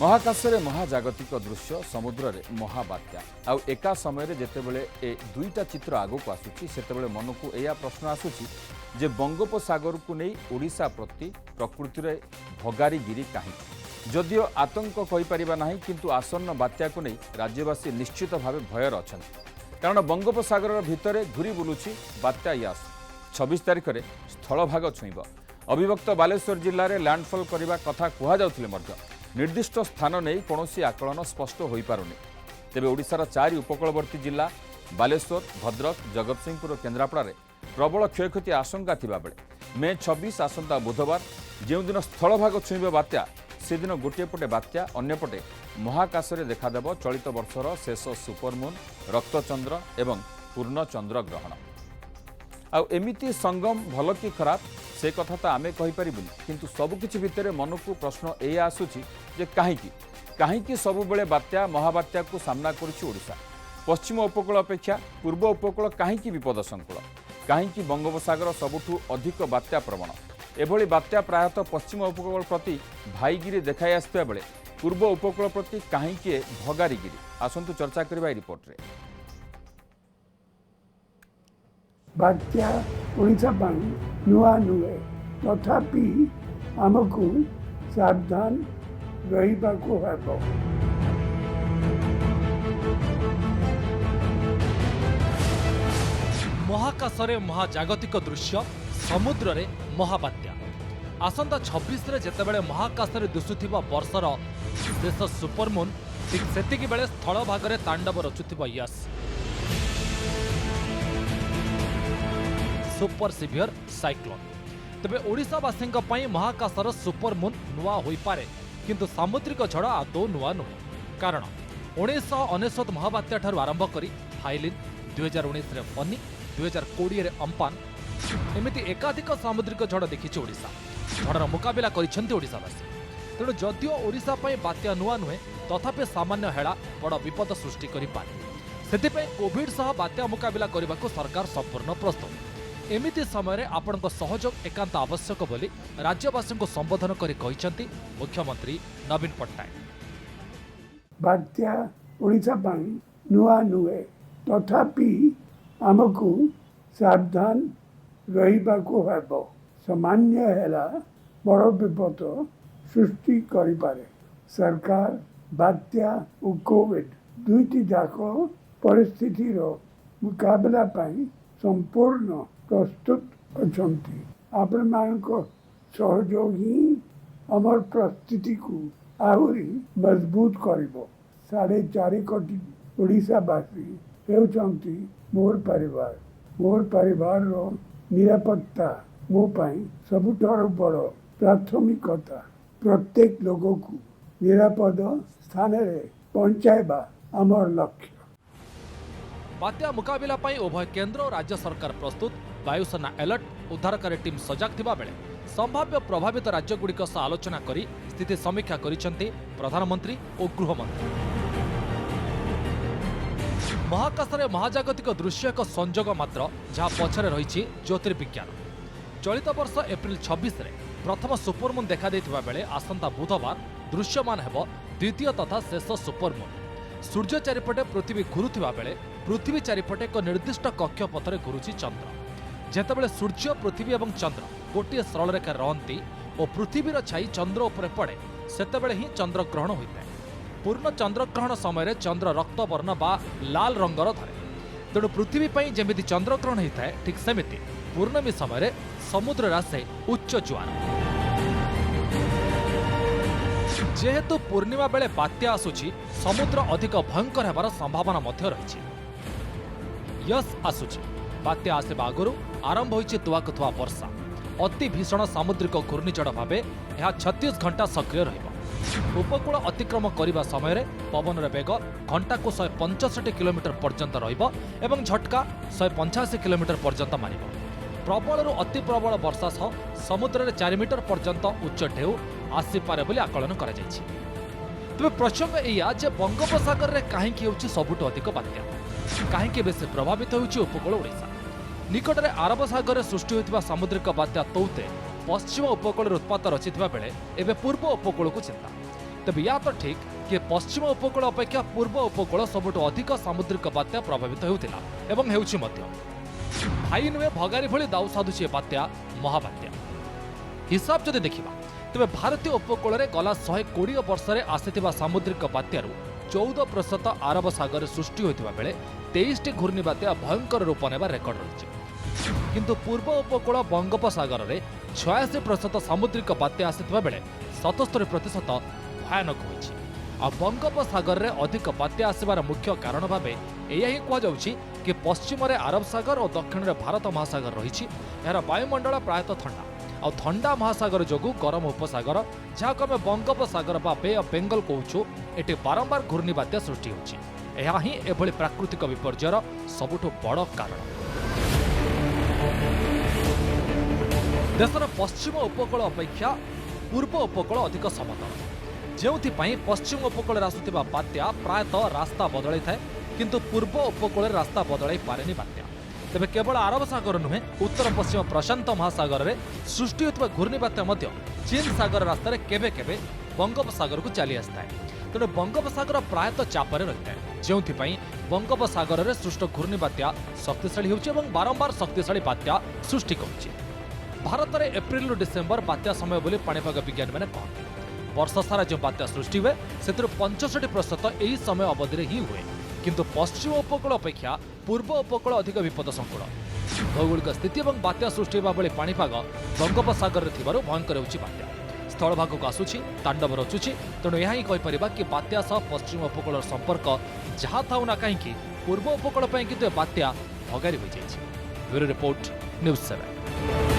महाकाशरे महाजागतिक दृश्य समुद्र रे महाबात्या आउ एका समय जेतेबेले ए दुईटा चित्र आगक आसुची सेतेबेले मन को एया प्रश्न आसुची जे बंगोपसागर को नहीं ओडिशा प्रति प्रकृति रे भगारीगिरी कहीं जदियो आतंक कहि परिबा नाही किंतु आसन्न बात्या को नहीं राज्यवासी निश्चित भाव भयर अछंती कारण बंगोपसागर भितरे घुरी बुलुची बात्या यास 26 तारिख रे स्थलभाग छुईब अविभक्त बालेश्वर जिल्ला रे लैंडफॉल करबा कथा कुहा जाउथिले मध्य निर्दिष्ट स्थान नहीं कौनसी आकलन स्पष्ट हो पारुनी तेबे ओडिशार 4 उपकूलवर्ती जिला बालेश्वर भद्रक जगतसिंहपुर और केन्द्रापड़ा प्रबल क्षयक्षति आशंका थिबा बेले मे 26 आसंता बुधवार जो दिन स्थलभाग छुईब बात्या से दिन गोटे पटे बात्या अन्यपटे महाकाशरे देखादेव चलित वर्षर शेष सुपरमून रक्तचंद्र एवं पूर्ण चंद्र ग्रहण आउ एमिति संगम भल कि खराब से कथा तो आमे कहि परिबुनी किंतु सबकिछि भितरे मन को प्रश्न ए आसुछि जे काहींकि सबुबेले बात्या महाबात्या को सामना करुछि ओडिशा पश्चिम उपकूल अपेक्षा पूर्व उपकूल काहींकि विपद संकुल काहींकि बंगोपसागर सबुठु अधिक बात्या प्रवण एभली बात्या प्रायतः पश्चिम उपकूल प्रति भाईगिरी देखाई आसुवा बेले पूर्व उपकूल प्रति काहींकि भगारीगिरी आसंतु चर्चा करबा ए रिपोर्ट रे बात्या ओडिशा नुआ नुहे तथापि आमको सावधान रहिबाको हेबो। महाकाशरे महाजागतिक दृश्य समुद्र रे महाबात्या आसंता 26 रे जेतेबेले महाकाशरे दिसुथिबा वर्षर शेष सुपरमून ठीक सेतिकी बेले स्थल भागरे तांडव रचुथिबा यस सुपर सिवियर साइक्लोन तेबे ओडिशावासी महाकाशर सुपरमून नुआ होई पारे किंतु सामुद्रिक झड़ आदौ नुआ नुहे कारण 1999 महाबात्या ठारू आरंभ करी फाइलिन 2019 रे फनी 2020 रे अम्पान एमिति एकाधिक सामुद्रिक झड़ देखिछि ओडिशा झड़र मुकाबिला करिसेंति ओडिशावासी तेणु जदियो ओडिशा पई बात्या नुआ नुहे तथापि सामान्य हेळा बड़ विपद सृष्टि करि पारे सेतिपई कोविड सह बात्या मुकाबिला करबाको सरकार संपूर्ण प्रस्तुत एमिति समय आपणक सहयोग एकांत आवश्यक बोली राज्यवासी को संबोधन करी कहिसेंति मुख्यमंत्री नवीन पट्टनायक। बात्या ओडिशा नुआ नुहे तथापि आमको सावधान रहिबाको हेबो सामान्य हेला बड़ विपद सृष्टि करि पारे सरकार बात्या और कोविड दुईटी जाक परिस्थिति मुकाबला पाई संपूर्ण प्रस्तुत अछंती आपण मानको सहयोग ही अमर प्रस्तुति को आहुरी मजबूत करिवो 4.5 कोटी ओडिशावासी हेउचंती मोर परिवार रो निरापत्ता मो पाई सबुठार बड़ प्राथमिकता प्रत्येक लोगों को निरापद स्थान रे पहुंचाइबा अमर लक्ष्य। बात्या मुकाबिला पाई उभय केंद्र और राज्य सरकार प्रस्तुत वायुसेना अलर्ट उद्धारकारी टीम सजग थिबा बेले संभाव्य प्रभावित राज्यगुड़िक सह आलोचना करी स्थिति समीक्षा करिसेंति प्रधानमंत्री और गृहमंत्री। महाकाशरे महाजागतिक दृश्य एक संजोग मात्र जहाँ पछरे रही ज्योतिर्विज्ञान चलित वर्ष एप्रिल 26 रे प्रथम सुपरमून देखा देथिबा बेले आसंता बुधवार दृश्यमान हेबो द्वितीय तथा शेष सुपरमून सूर्य चारिपटे पृथ्वी घुरुथिबा बेले पृथ्वी चारिपटे एक निर्दिष्ट कक्षपथरे घुरुछि चंद्र जेतेबेले सूर्य पृथ्वी और चंद्र गोटे सरल रेखा रहंती और पृथ्वीर छाई चंद्र उपरे पड़े सेतेबेले ही चंद्रग्रहण होइଥାଏ पूर्ण चंद्रग्रहण समय चंद्र रक्तवर्ण बा लाल रंगर धरे तेणु पृथ्वी पई जेमिति चंद्रग्रहण होइଥାଏ ठीक सेमिति पूर्णमी समय समुद्र राशे उच्च ज्वार जेहेतु पूर्णिमा बेले बात्या आसुछि समुद्र अधिक भयंकर हेबार संभावना मध्य रहिछि यस आसुछि बात्या आसिबा आगुरु आरंभ होइछि तुआकुथुआ वर्षा अति भीषण सामुद्रिक घूर्णिझड़ भावे यह 36 घंटा सक्रिय रहिब उपकूल अतिक्रम करने समय पवन बेग घंटा को 165 किलोमीटर पर्यंत रहिब एवं झटका 185 किलोमीटर पर्यंत मारिब प्रबल अति प्रबल वर्षा सह समुद्र में 4 मीटर पर्यंत उच्च ढेउ आसीपारे बोली आकलन करा जायछि। तेबे प्रसंग एया जे बंगोपसागर रे काहेकि होछि सबुठ अधिक बात्या काहेकि बेसी प्रभावित होछि उपकूल ओडिशा निकटरे अरब सागर सृष्टि होइतिबा सामुद्रिक बात्या तौते पश्चिम उपकूल उत्पात रचिथिबा बेले एबे पूर्व उपकूल को चिंता तेबे या तो ठीक कि पश्चिम उपकूल अपेक्षा पूर्व उपकूल सबुठ अधिक सामुद्रिक बात्या प्रभावित होउतिला एवं हेउछि मध्य। भाई नुहे भगारी भली दाउ साधुछि बात्या महाबात्या। हिसाब जदि देखिबा तेबे भारतीय उपकूल रे गला 120 वर्ष रे आसिथिबा सामुद्रिक बात्यारू 14% आरब सागर सृष्टि होइतिबा बेले 23 टी घूर्णिबात्या भयंकर रूप नेबा रेकर्ड रहिछि। किंतु पूर्व उपकूल बंगोपसागर रे 86% सामुद्रिक बात्या आसिथिबा बेले 77% भयानक होइछि। आ बंगोपसागर रे अधिक बात्या आसिबार मुख्य कारण भाबे एया ही कुआ जाउछि कि पश्चिम रे अरब सागर और दक्षिण रे भारत महासागर रहिछि। एहार वायुमंडल प्रायतः ठंडा और ठंडा महासागर जोगु गरम उपसागर जहाको आमे बंगोपसागर बा बे ऑफ बेंगल कहूछु एटी बारंबार घूर्णिबात्या सृष्टि होछि। एहा ही एभली प्राकृतिक विपर्ययर सबुठु बड़ कारण। देशर पश्चिम उपकूल अपेक्षा पूर्व उपकूल अधिक समतल, जेउथिपाई पश्चिम उपकूल आसुथिबा बात्या प्रायतः रास्ता बदलाई थाए किंतु पूर्व उपकूल रास्ता बदलाई पारेनि बात्या। तेबे केवल अरब सागर नुहे उत्तर पश्चिम प्रशांत महासागर रे सृष्टि होता घूर्णिबात्या मध्य चीन सागर रास्ता केबे केबे बंगोपसागर को चली आसता है। तेणु बंगोपसागर प्रायतः चापरे रही है, जो बंगोपसागर रे सृष्ट घूर्णिबात्या शक्तिशाली होउछि एवं बारंबार शक्तिशाली बात्या सृष्टि करुछि। भारत में एप्रिल रु डिसेम्बर बात्या समय बोली पाणीपाग विज्ञानी मैंने कहते। वर्ष सारा जो बात्या सृष्टि हुए से 65% यही समय अवधि ही हुए, किंतु पश्चिम उपकूल अपेक्षा पूर्व उपकूल अधिक विपद संकुल। भौगोलिक स्थिति और बात्या सृष्टि होगा पाणीपाग बंगोपसागर में भयंकर होउछि बात्या। स्थल भाग को आसुछि तांडव रचुछि। तेणु यह ही कहीपर कि बात्या सह पश्चिम उपकूल संपर्क जहाँ थाउ ना कहीं पूर्व उपकूल किंतु बात्या भगारी हो जाइछि। Bureau report, news 7।